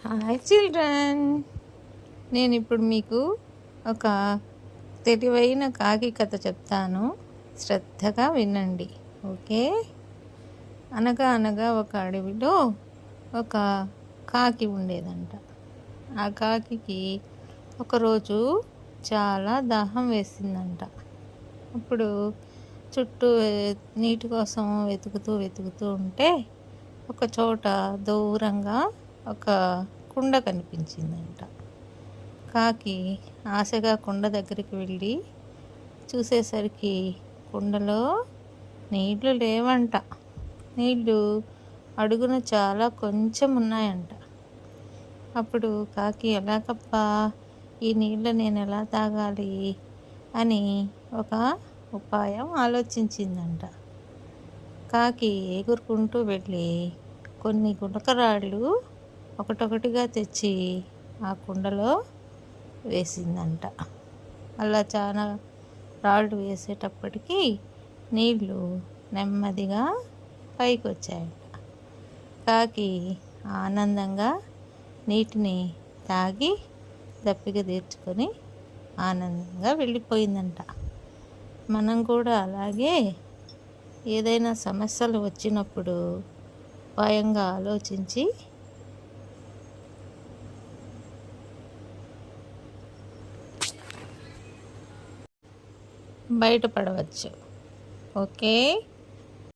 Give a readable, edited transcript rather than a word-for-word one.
Hi children, నేను ఇప్పుడు మీకు ఒక తెలివైన కాకి కథ చెప్తాను. శ్రద్ధగా వినండి, ఓకే? అనగా అనగా ఒక అడవిలో ఒక కాకి ఉండేదంట. ఆ కాకి ఒకరోజు చాలా దాహం వేసిందంట. అప్పుడు చుట్టూ నీటి కోసం వెతుకుతూ ఉంటే ఒక చోట దూరంగా ఒక కుండ కనిపించిందంట. కాకి ఆశగా కుండ దగ్గరికి వెళ్ళి చూసేసరికి కుండలో నీళ్లు లేవంట. నీళ్లు అడుగున చాలా కొంచెం ఉన్నాయంట. అప్పుడు కాకి ఎలాగబ్బా ఈ నీళ్ళు నేను ఎలా తాగాలి అని ఒక ఉపాయం ఆలోచించిందంట. కాకి ఎగురుకుంటూ వెళ్ళి కొన్ని గుణకరాళ్ళు ఒకటొకటిగా తెచ్చి ఆ కుండలో వేసిందంట. అలా చాలా రాళ్ళు వేసేటప్పటికి నీళ్లు నెమ్మదిగా పైకి వచ్చాయంట. కాకి ఆనందంగా నీటిని తాగి దప్పిక తీర్చుకొని ఆనందంగా వెళ్ళిపోయిందంట. మనం కూడా అలాగే ఏదైనా సమస్యలు వచ్చినప్పుడు ఉపాయంగా ఆలోచించి బయటపడవచ్చు, ఓకే?